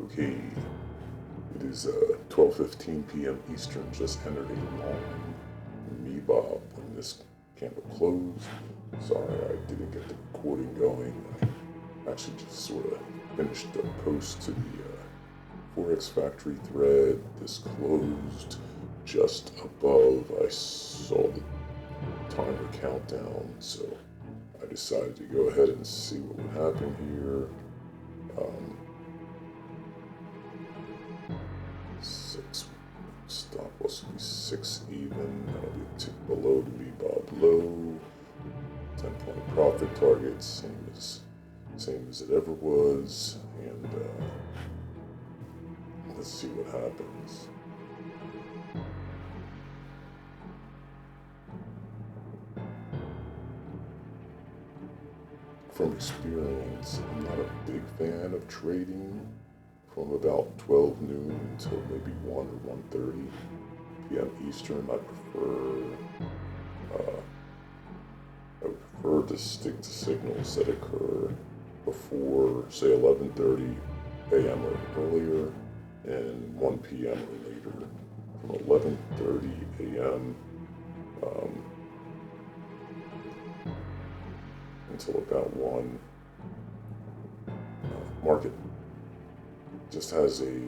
Okay, it is 12:15 p.m. Eastern. Just entered a long MeBob when this candle closed. Sorry, I didn't get the recording going. I actually just sort of finished the post to the Forex Factory thread. This closed just above. I saw the timer countdown, so I decided to go ahead and see what would happen here. Six stop loss will be 6 even. That'll be a tick below the MeBob low. 10-point profit target, same as it ever was. And let's see what happens. From experience, I'm not a big fan of trading from about 12 noon until maybe 1 or 1:30 p.m. Eastern. I prefer to stick to signals that occur before, say, 11:30 a.m. or earlier, and 1 p.m. or later. From 11:30 a.m. Until about 1, market just has a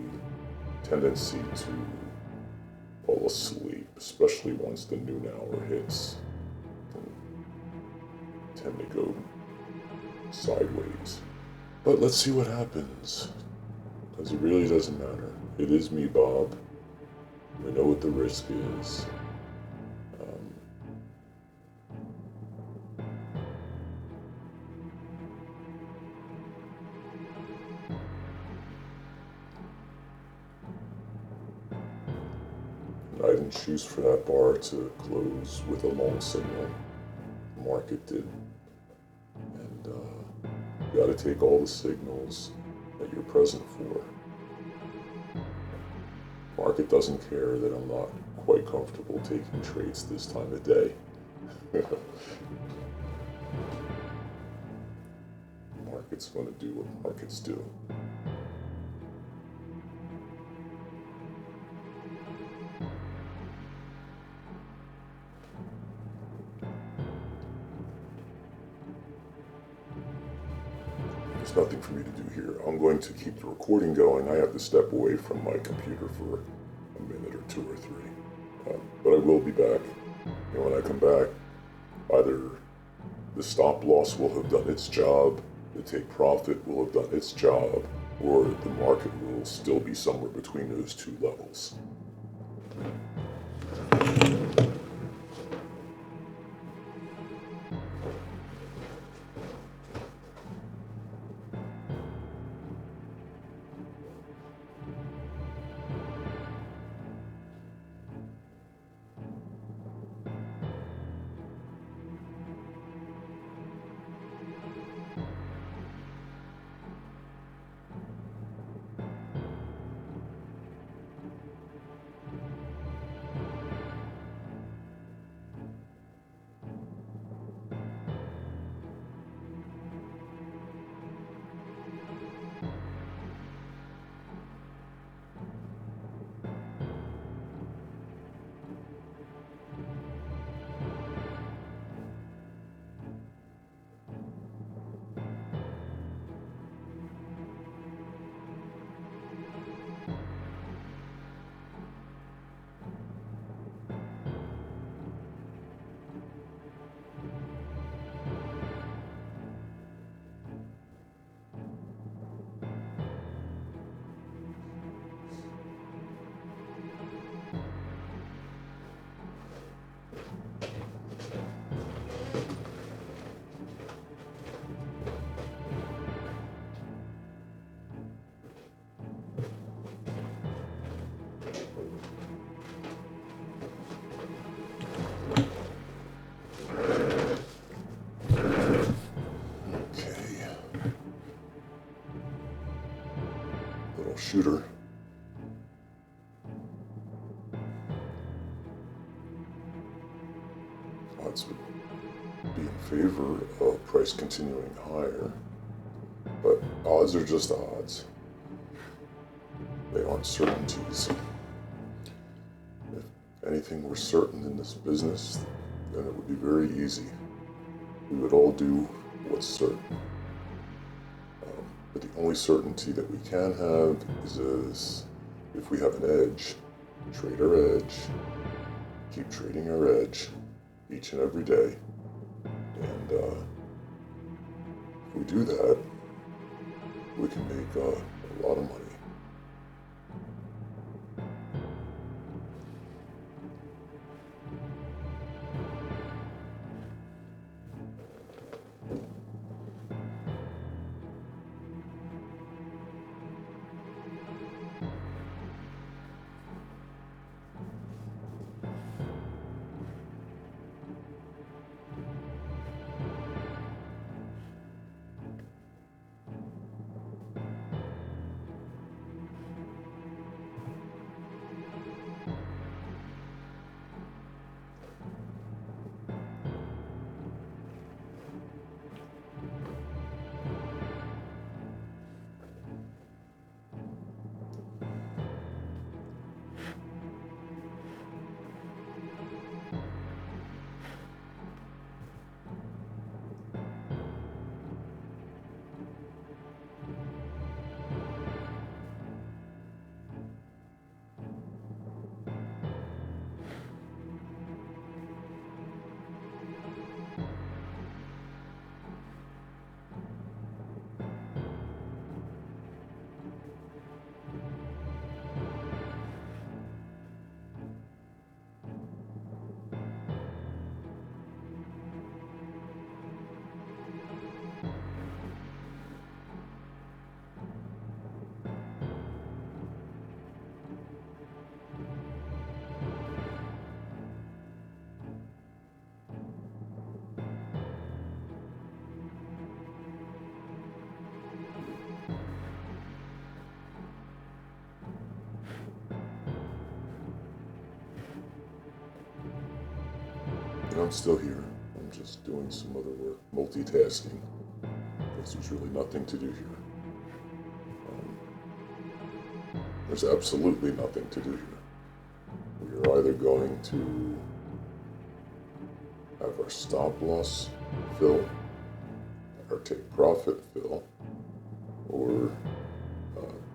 tendency to fall asleep, especially once the noon hour hits. Tend to go sideways. But let's see what happens, because it really doesn't matter. It is MeBob. We know what the risk is. I didn't choose for that bar to close with a long signal. The market did. And you got to take all the signals that you're present for. Market doesn't care that I'm not quite comfortable taking trades this time of day. Market's going to do what markets do. There's nothing for me to do here. I'm going to keep the recording going. I have to step away from my computer for a minute or 2 or 3. But I will be back. And when I come back, either the stop loss will have done its job, the take profit will have done its job, or the market will still be somewhere between those two levels. Shooter. Odds would be in favor of price continuing higher, but odds are just odds. They aren't certainties. If anything were certain in this business, then it would be very easy. We would all do what's certain. But the only certainty that we can have is if we have an edge, trade our edge, keep trading our edge each and every day. And if we do that, we can make a lot of money. And I'm still here. I'm just doing some other work, multitasking, because there's really nothing to do here. There's absolutely nothing to do here. We are either going to have our stop loss fill, our take profit fill, or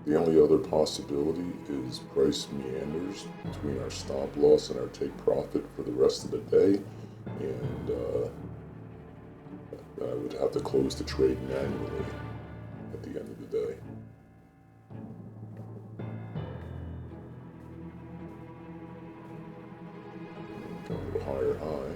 the only other possibility is price meanders between our stop loss and our take profit for the rest of the day, and I would have to close the trade manually at the end of the day. Got a little higher high.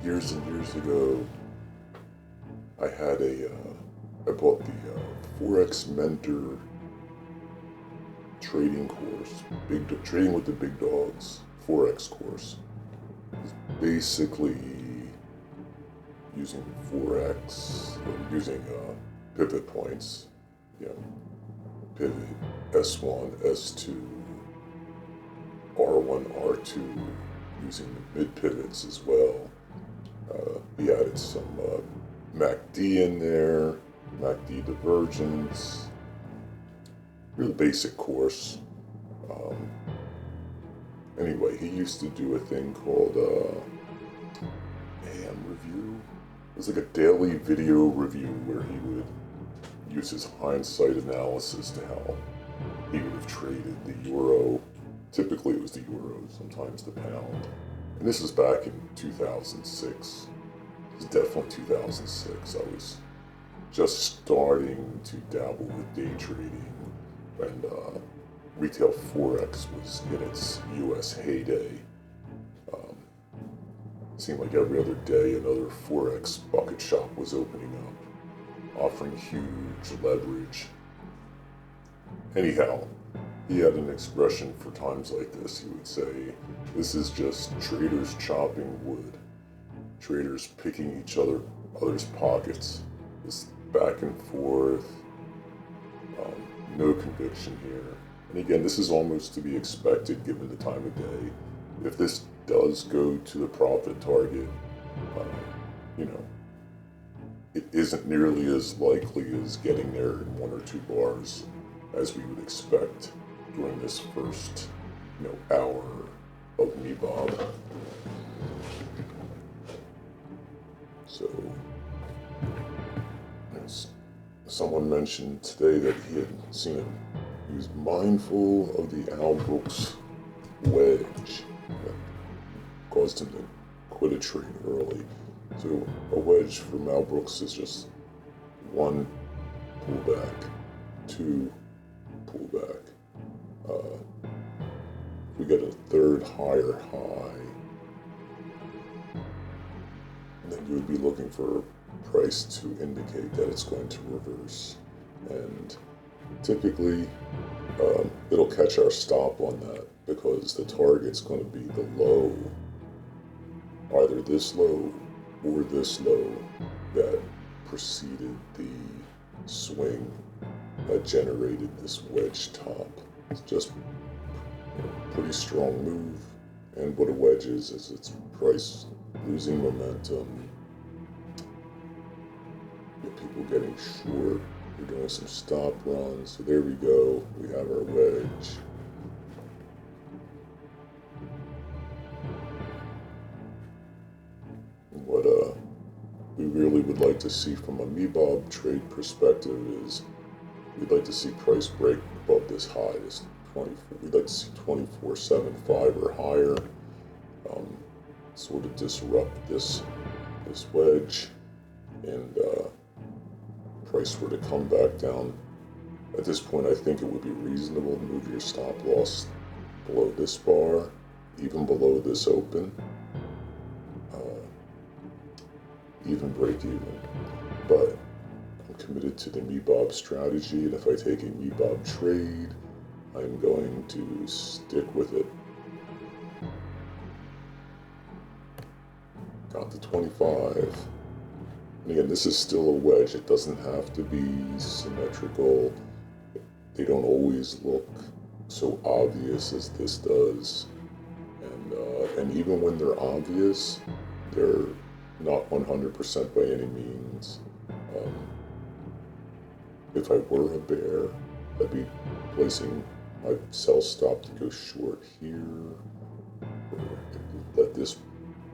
years and years ago, I had I bought the Forex Mentor trading course, trading with the big dogs Forex course. It's basically using Forex, or using pivot points, you know, pivot S1, S2, R1, R2, using the mid pivots as well. He added some MACD in there, MACD divergence, really basic course. Anyway, he used to do a thing called AM Review. It was like a daily video review where he would use his hindsight analysis to how he would have traded the euro. Typically it was the euro, sometimes the pound. And this was back in 2006. It was definitely 2006. I was just starting to dabble with day trading, and retail Forex was in its US heyday. It seemed like every other day another Forex bucket shop was opening up, offering huge leverage. Anyhow, he had an expression for times like this. He would say, "This is just traders chopping wood, traders picking each other's pockets, this back and forth, no conviction here." And again, this is almost to be expected given the time of day. If this does go to the profit target, you know, it isn't nearly as likely as getting there in 1 or 2 bars as we would expect during this first, hour of MeBob. So, as someone mentioned today that he had seen it. He was mindful of the Al Brooks wedge that caused him to quit a trade early. So a wedge for Al Brooks is just 1 pullback, 2 pullback. If we get a 3rd higher high, then you would be looking for a price to indicate that it's going to reverse. And typically, it'll catch our stop on that because the target's going to be the low, either this low or this low that preceded the swing that generated this wedge top. It's just a pretty strong move, and what a wedge is it's price losing momentum, people getting short. We're doing some stop runs. So there we go. We have our wedge. What we really would like to see from a MeBob trade perspective is we'd like to see price break above this high, this 24. We'd like to see 24.75 or higher. Sort of disrupt this wedge, and price were to come back down. At this point, I think it would be reasonable to move your stop loss below this bar, even below this open, even break even. But I'm committed to the MeBob strategy, and if I take a MeBob trade, I'm going to stick with it. Got to 25. And again, this is still a wedge. It doesn't have to be symmetrical. They don't always look so obvious as this does. And even when they're obvious, they're not 100% by any means. If I were a bear, I'd be placing my sell stop to go short here, or let this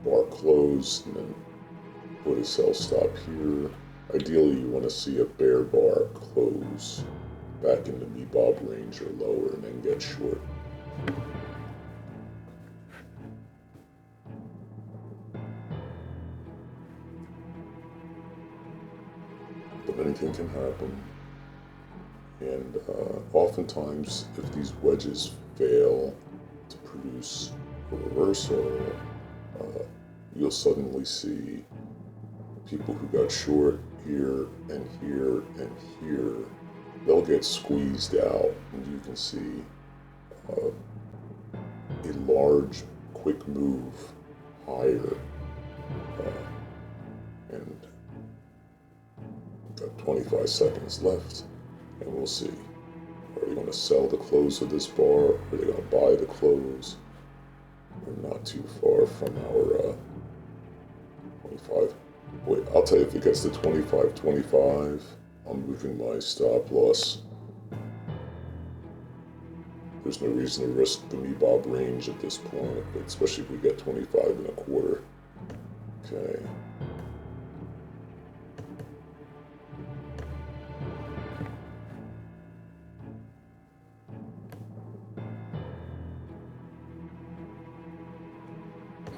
bar close and then put a sell stop here. Ideally, you want to see a bear bar close back in the MeBob range or lower and then get short. But anything can happen. And oftentimes, if these wedges fail to produce a reversal, you'll suddenly see people who got short here and here and here, they'll get squeezed out, and you can see a large, quick move higher. And got 25 seconds left, and we'll see. Are they going to sell the close of this bar? Are they going to buy the close? We're not too far from our 25. Wait, I'll tell you, if it gets to 25.25, I'm moving my stop loss. There's no reason to risk the MeBob range at this point, especially if we get 25.25. Okay.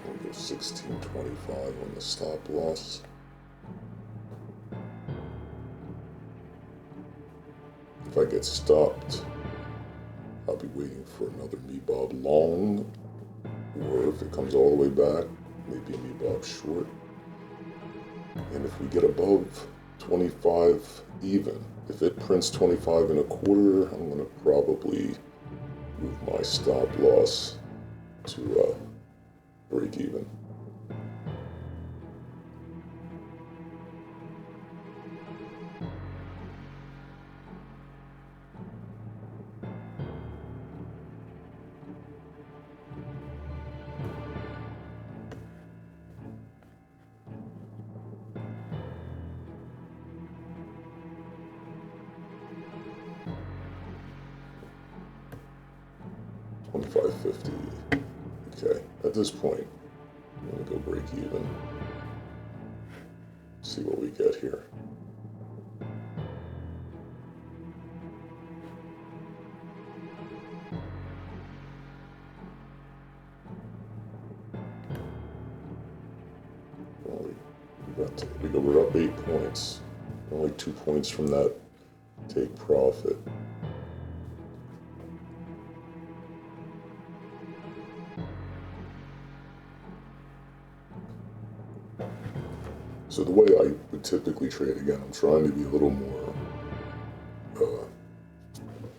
I'll go 16.25 on the stop loss. If I get stopped, I'll be waiting for another MeBob long, or if it comes all the way back, maybe a MeBob short. And if we get above 25 even, if it prints 25.25, I'm going to probably move my stop loss to break even. $25.50. Okay, at this point, I'm going to go break even. See what we get here. Well, we're up 8 points. Only 2 points from that take profit. So the way I would typically trade, again, I'm trying to be a little more, I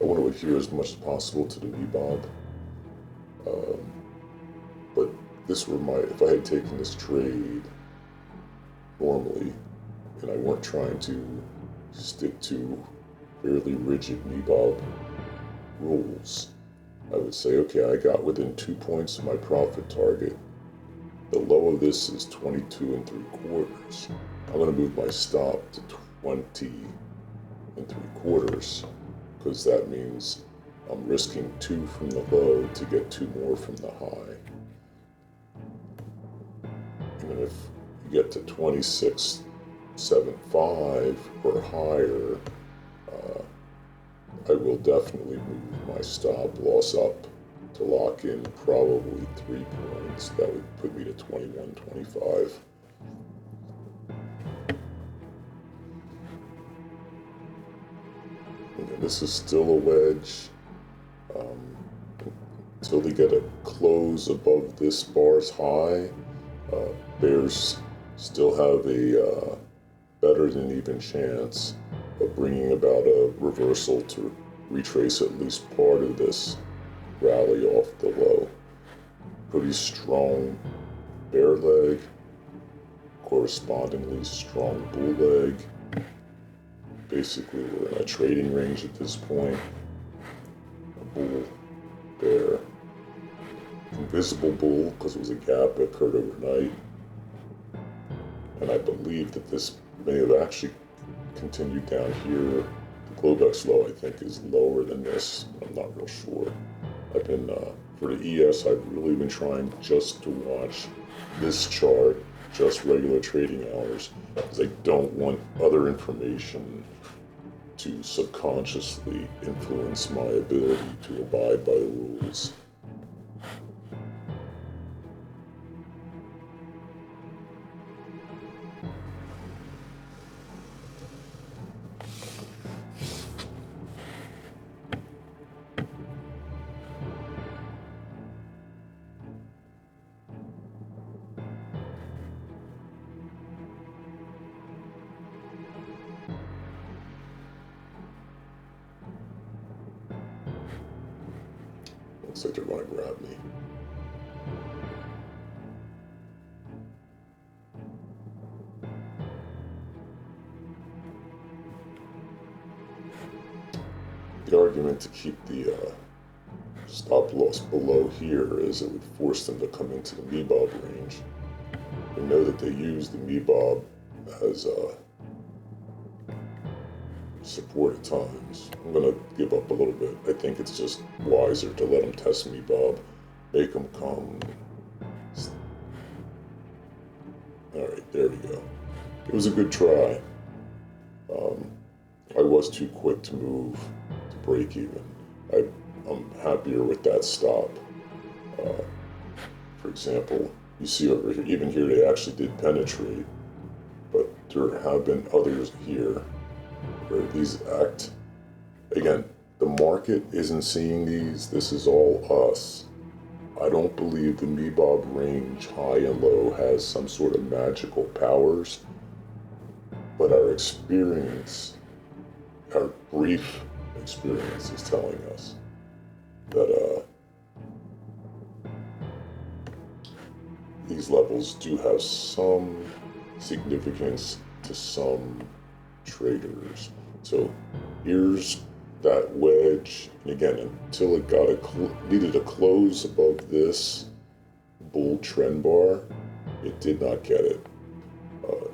want to adhere as much as possible to the MeBob. But this were if I had taken this trade normally, and I weren't trying to stick to fairly rigid MeBob rules, I would say, okay, I got within 2 points of my profit target. The low of this is 22.75. I'm going to move my stop to 20.75, because that means I'm risking 2 from the low to get 2 more from the high. And if you get to 26.75 or higher, I will definitely move my stop loss up to lock in probably 3 points. That would put me to 21.25. And this is still a wedge. Until they get a close above this bar's high, bears still have a better than even chance of bringing about a reversal to retrace at least part of this rally off the low. Pretty strong bear leg, correspondingly strong bull leg. Basically, we're in a trading range at this point. A bull, bear, invisible bull, because it was a gap that occurred overnight. And I believe that this may have actually continued down here. The Globex low, I think, is lower than this. I'm not real sure. I've been, for the ES, I've really been trying just to watch this chart, just regular trading hours, because I don't want other information to subconsciously influence my ability to abide by the rules. Looks like they're going to grab me. The argument to keep the stop loss below here is it would force them to come into the MeBob range. We know that they use the MeBob as support at times. I'm going to give up a little bit. I think it's just wiser to let them test MeBob, make them come. Alright, there we go. It was a good try. I was too quick to move to break even. I'm happier with that stop. For example, you see over here, even here they actually did penetrate, but there have been others here where these act, again, the market isn't seeing these, this is all us. I don't believe the MeBob range, high and low, has some sort of magical powers, but our experience, our brief experience is telling us that these levels do have some significance to some traders. So here's that wedge, and again, until it got needed a close above this bull trend bar, it did not get it.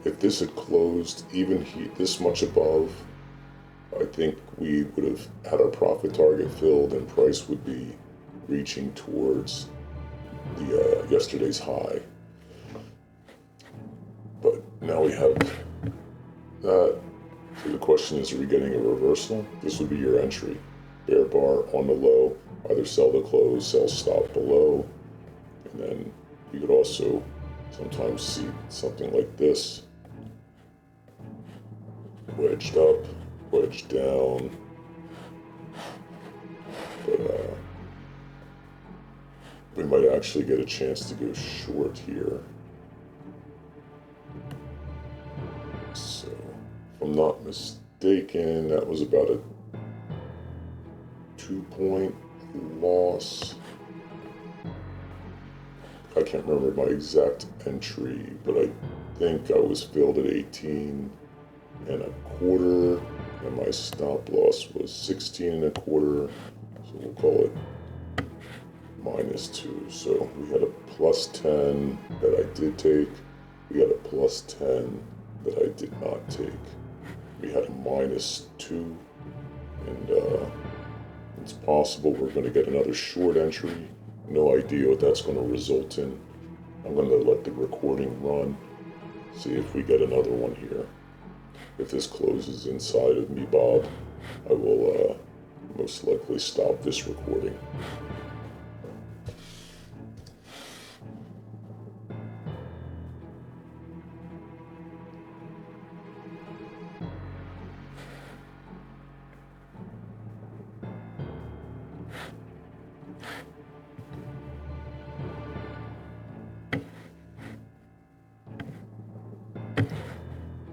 If this had closed even this much above, I think we would have had our profit target filled and price would be reaching towards the yesterday's high. But now we have that. So the question is, are we getting a reversal? This would be your entry. Bear bar on the low, either sell the close, sell stop below, and then you could also sometimes see something like this. Wedged up, wedged down, but we might actually get a chance to go short here. So, if I'm not mistaken, that was about a 2-point loss. I can't remember my exact entry, but I think I was filled at 18 and a quarter, and my stop loss was 16 and a quarter, so we'll call it -2. So we had a +10 that I did take, we had a +10 that I did not take. We had a -2, and it's possible we're going to get another short entry. No idea what that's going to result in. I'm going to let the recording run, see if we get another one here. If this closes inside of MeBob, I will most likely stop this recording.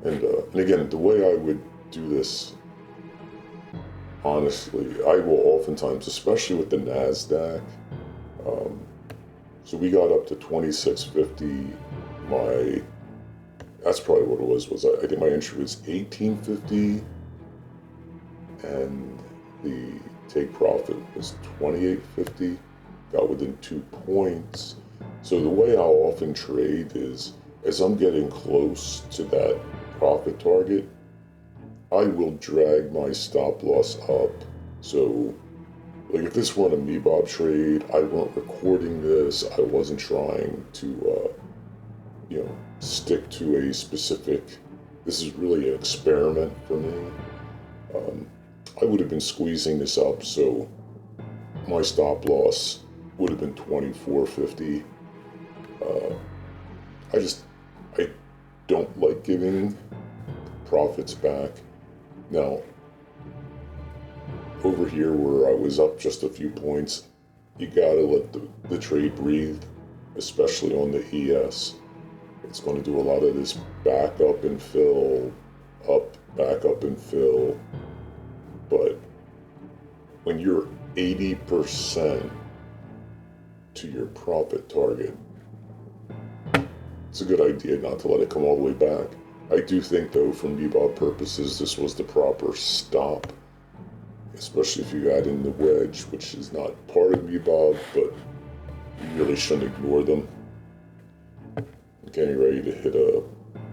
And again, the way I would do this, honestly, I will oftentimes, especially with the NASDAQ, so we got up to 2650. That's probably what it was I think my entry was 1850, and the take profit was 2850, got within 2 points. So the way I'll often trade is, as I'm getting close to that profit target, I will drag my stop loss up. So, like if this were a MeBob trade, I weren't recording this, I wasn't trying to, stick to a specific, this is really an experiment for me. I would have been squeezing this up, so my stop loss would have been 2450. I don't like giving profits back. Now, over here where I was up just a few points, you gotta let the trade breathe, especially on the ES. It's going to do a lot of this back up and fill, back up and fill. But when you're 80% to your profit target. It's a good idea not to let it come all the way back. I do think, though, for MeBob purposes, this was the proper stop, especially if you add in the wedge, which is not part of MeBob, but you really shouldn't ignore them. Getting ready to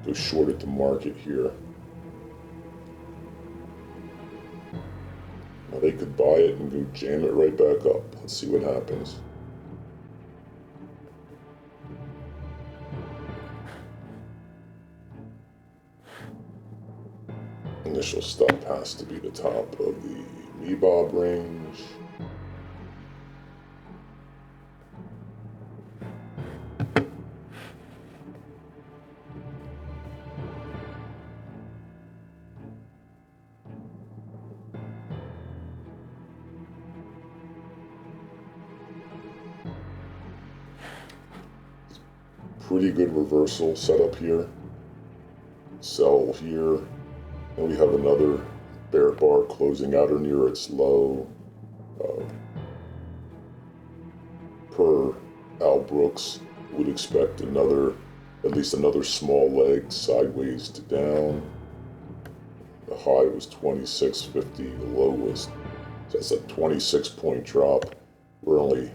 go short at the market here. Now they could buy it and go jam it right back up. Let's see what happens. Initial stop has to be the top of the MeBob range. Pretty good reversal setup here. Sell here. And we have another bear bar closing out or near its low. Per Al Brooks, would expect at least another small leg sideways to down. The high was 26.50, the low was, that's a 26-point drop. We're only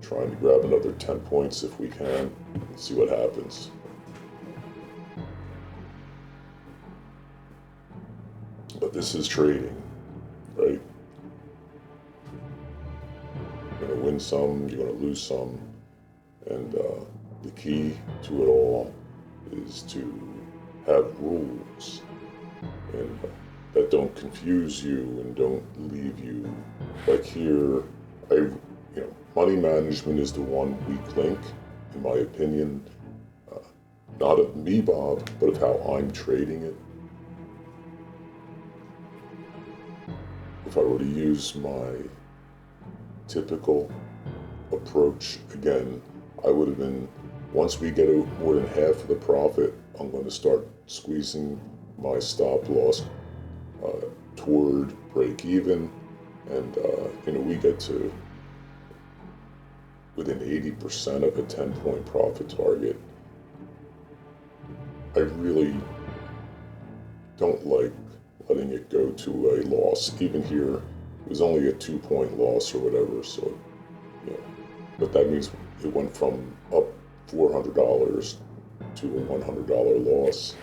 trying to grab another 10 points if we can. Let's see what happens. But this is trading, right? You're going to win some, you're going to lose some. And the key to it all is to have rules and that don't confuse you and don't leave you. Like here, money management is the one weak link, in my opinion, not of MeBob, but of how I'm trading it. If I were to use my typical approach, again, I would have been, once we get more than half of the profit, I'm going to start squeezing my stop loss toward break even, and we get to within 80% of a 10-point profit target. I really don't like letting it go to a loss. Even here, it was only a 2-point loss or whatever, so, but that means it went from up $400 to a $100 loss.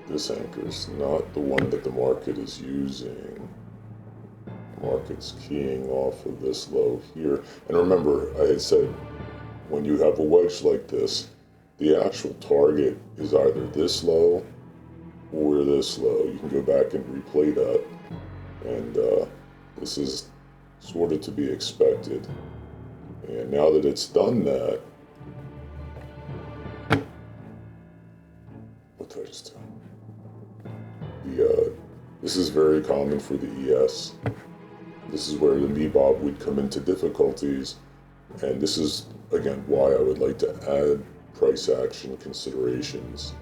This anchor is not the one that the market is using. The market's keying off of this low here. And remember, I had said, when you have a wedge like this, the actual target is either this low or this low. You can go back and replay that. And this is sort of to be expected. And now that it's done that, what did I just do? This is very common for the ES. This is where the MeBob would come into difficulties, and this is, again, why I would like to add price action considerations.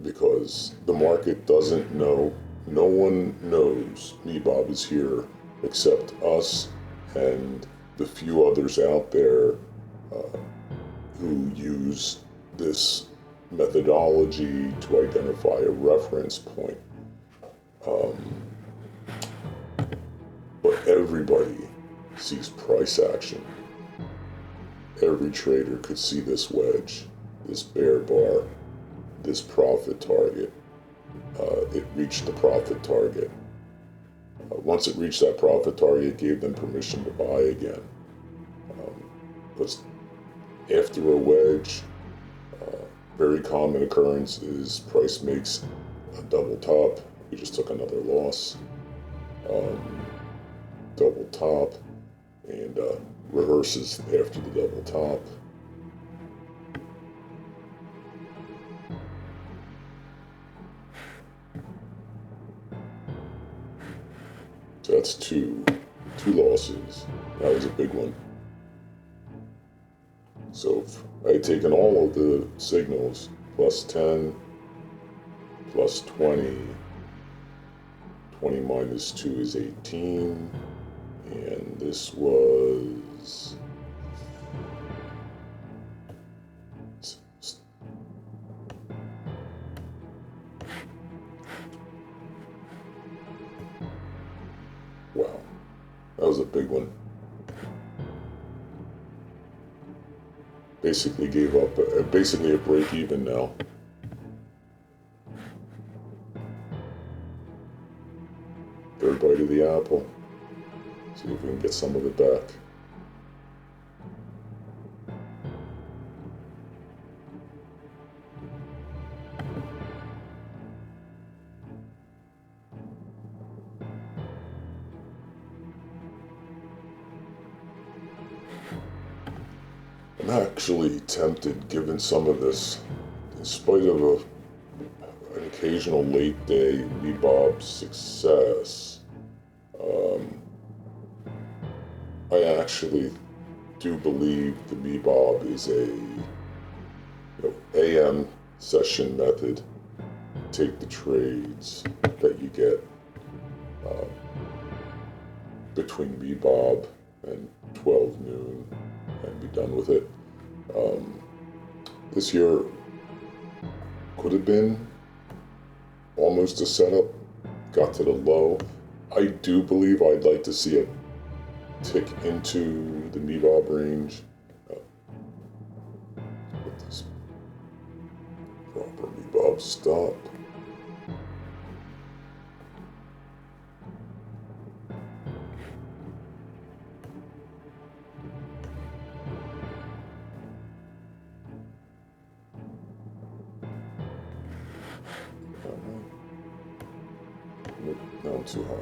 Because the market doesn't know, no one knows MeBob is here except us and the few others out there who use this methodology to identify a reference point. But everybody sees price action. Every trader could see this wedge, this bear bar, this profit target. It reached the profit target. Once it reached that profit target, it gave them permission to buy again. Because after a wedge, very common occurrence is price makes a double top. We just took another loss. Double top, and reverses after the double top. So that's two losses. That was a big one. So I had taken all of the signals, plus 10, plus 20, 20 minus 2 is 18, and this was... Wow, that was a big one. Basically gave up, basically a break even now. Third bite of the apple. See if we can get some of it back. I'm actually tempted, given some of this, in spite of an occasional late day MeBob success, I actually do believe the MeBob is a AM session method. Take the trades that you get between MeBob and 12 noon and be done with it. This year could have been almost a setup, got to the low. I do believe I'd like to see it tick into the MeBob range. Get this proper MeBob stop. No, I'm too high.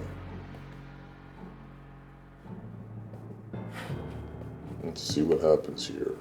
Let's see what happens here.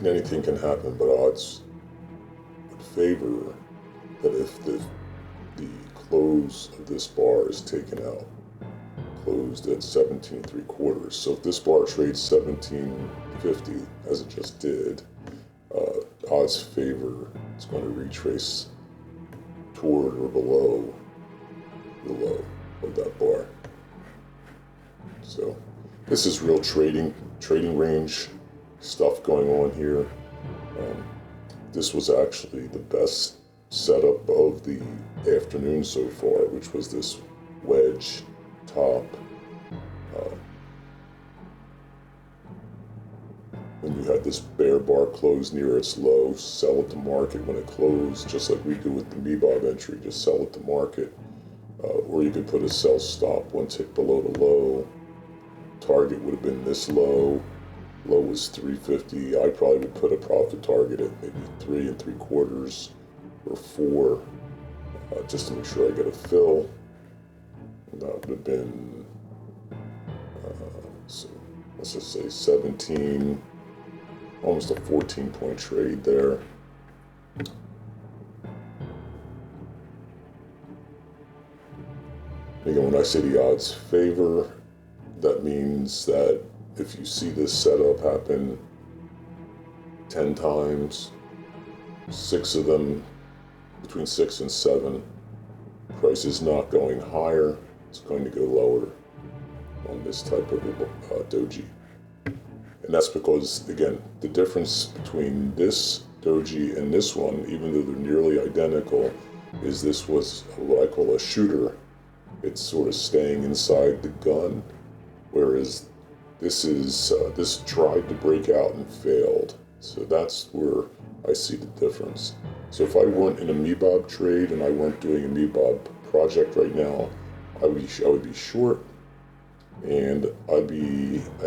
and anything can happen, but odds would favor that if the close of this bar is taken out, closed at 17.75. So if this bar trades 17.50, as it just did, odds favor it's going to retrace toward or below the low of that bar. So this is real trading range stuff going on here. This was actually the best setup of the afternoon so far, which was this wedge top. When you had this bear bar close near its low, sell it to market when it closed, just like we do with the MeBob entry, just sell it to market. Or you could put a sell stop one tick below the low. Target would have been this low. Low was 350. I probably would put a profit target at maybe 3 3/4 or 4, just to make sure I get a fill. And that would have been, so let's just say 17, almost a 14-point trade there. Again, when I say the odds favor, that means that if you see this setup happen 10 times, 6 of them, between 6 and 7, price is not going higher, it's going to go lower on this type of doji. And that's because, again, the difference between this doji and this one, even though they're nearly identical, is this was what I call a shooter. It's sort of staying inside the gun, whereas this tried to break out and failed. So that's where I see the difference. So if I weren't in a MeBob trade and I weren't doing a MeBob project right now, I would be short, and I'd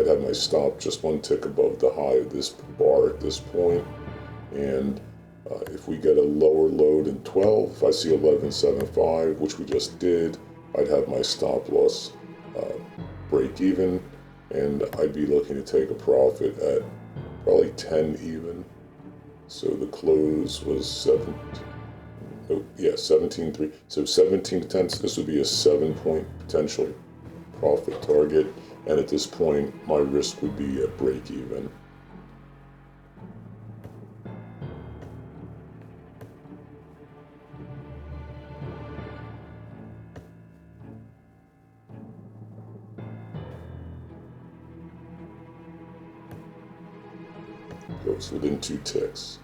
have my stop just one tick above the high of this bar at this point. And if we get a lower low than 12, if I see 11.75, which we just did, I'd have my stop loss break even, and I'd be looking to take a profit at probably 10 even. So the close was 17.3. So 17 to 10. So this would be a 7-point potential profit target, and at this point, my risk would be a break even. Goes within 2 ticks.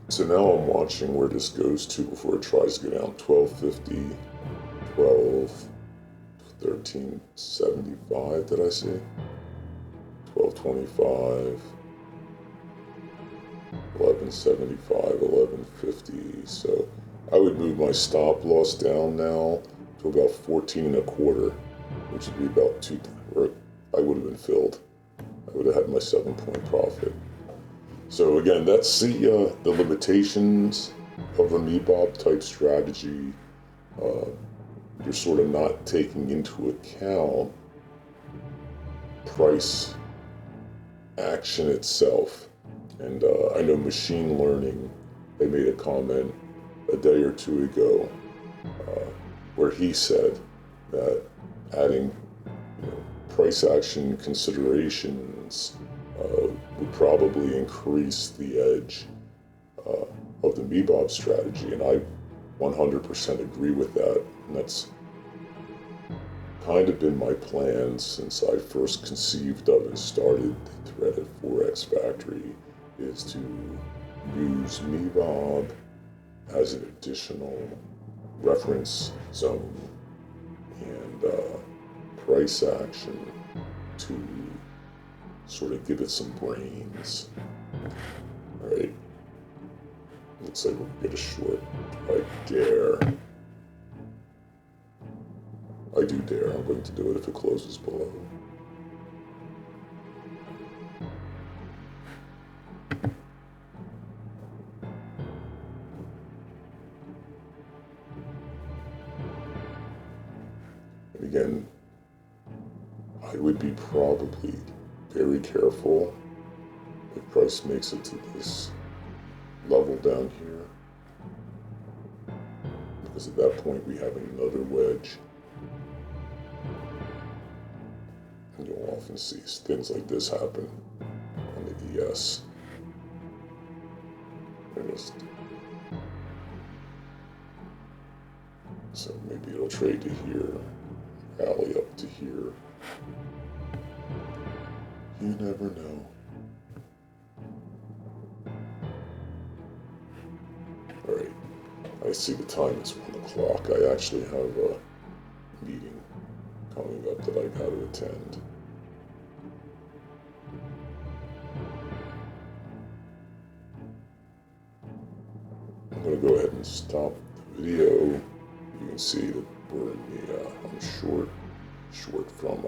So now I'm watching where this goes to before it tries to go down. 12.50, 12, 13.75, did I say? 12.25, 11.75, 11.50. So I would move my stop loss down now to about 14.25, which would be about 2, or I would have been filled. I would have had my 7-point profit. So again, that's the limitations of a MeBob type strategy. You're sort of not taking into account price action itself. And I know machine learning, they made a comment a day or two ago where he said that adding price action considerations would probably increase the edge of the MeBob strategy, and I 100% agree with that. And that's kind of been my plan since I first conceived of and started the Threaded Forex Factory, is to use MeBob as an additional reference zone and price action to sort of give it some brains. All right, looks like we'll get a short. I dare. I do dare. I'm going to do it if it closes below. And again, I would be probably very careful if price makes it to this level down here, because at that point we have another wedge. And you'll often see things like this happen on the ES. So maybe it'll trade to here, rally up to here. You never know. Alright, I see the time is 1 o'clock. I actually have a meeting coming up that I gotta attend. I'm gonna go ahead and stop the video. You can see that we're in the, I'm short from,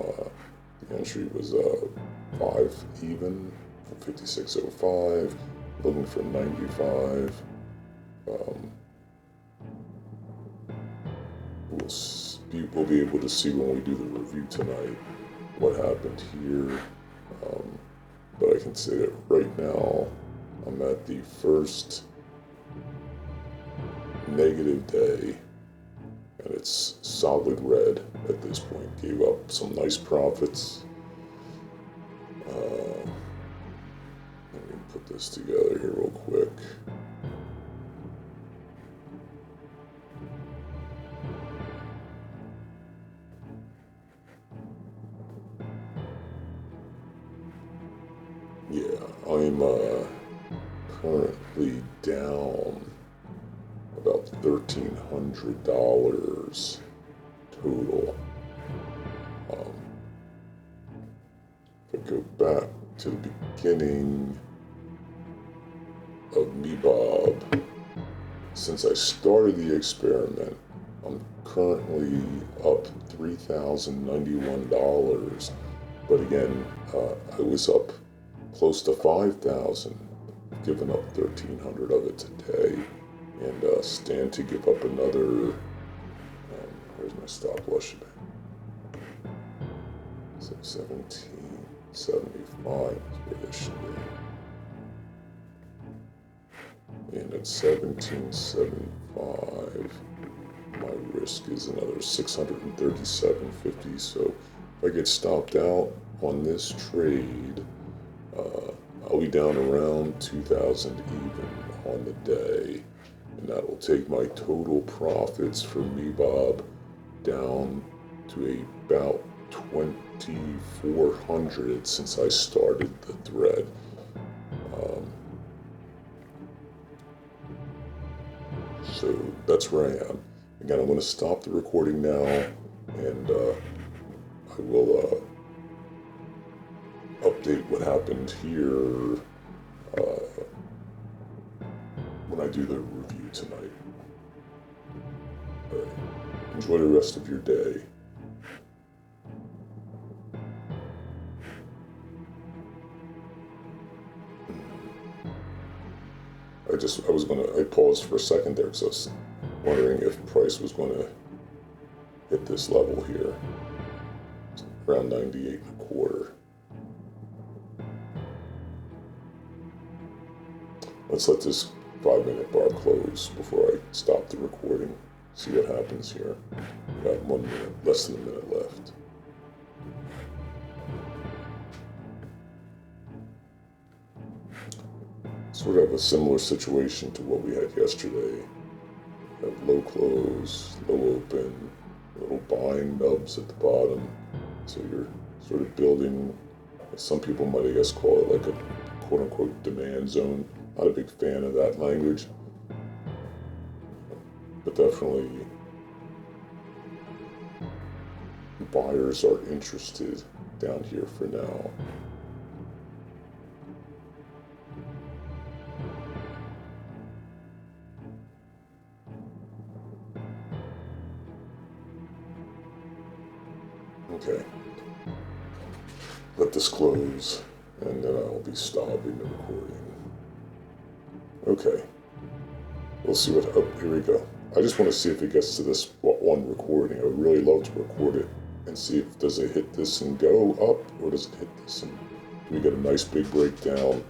the entry was 5 even, from 56.05, looking for 95. We'll be able to see when we do the review tonight what happened here. But I can say that right now I'm at the first negative day, and it's solid red at this point. Gave up some nice profits. Let me put this together here real quick. Yeah, I'm currently down about $1,300 total. If I go back to the beginning of MeBob, since I started the experiment, I'm currently up $3,091. But again, I was up close to 5,000, giving up 1,300 of it today, and stand to give up another. Where's my stop loss today? So 1775 is where this should be, and at 1775, my risk is another 637.50. So if I get stopped out on this trade, I'll be down around 2,000 even on the day, and that will take my total profits for MeBob down to about 2,400 since I started the thread. So that's where I am. Again, I'm going to stop the recording now, and I will update what happened here when I do the review tonight. All right. Enjoy the rest of your day. I paused for a second there because I was wondering if price was going to hit this level here, around 98.25. Let's let this 5-minute bar close before I stop the recording. See what happens here. We got 1 minute, less than a minute left. Sort of a similar situation to what we had yesterday. We have low close, low open, little buying nubs at the bottom. So you're sort of building, some people might, I guess, call it like a quote-unquote demand zone. Not a big fan of that language, but definitely buyers are interested down here for now. Okay, let this close, and then I'll be stopping the recording. Okay, we'll see what, oh, here we go. I just want to see if it gets to this one recording. I would really love to record it and see if, does it hit this and go up, or does it hit this and we get a nice big breakdown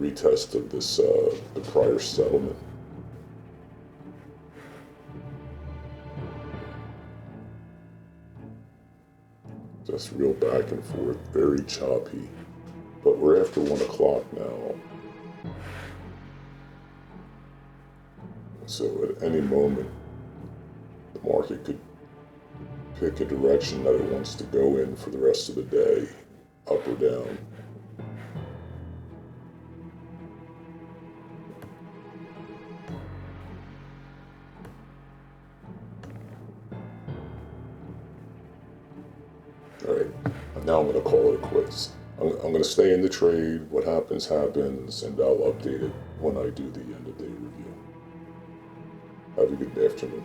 retest of this, the prior settlement. Just real back and forth, very choppy. But we're after 1 o'clock now. So at any moment, the market could pick a direction that it wants to go in for the rest of the day, up or down. All right, now I'm going to call it quits. I'm going to stay in the trade. What happens, happens, and I'll update it when I do the end of day review. Have a good afternoon.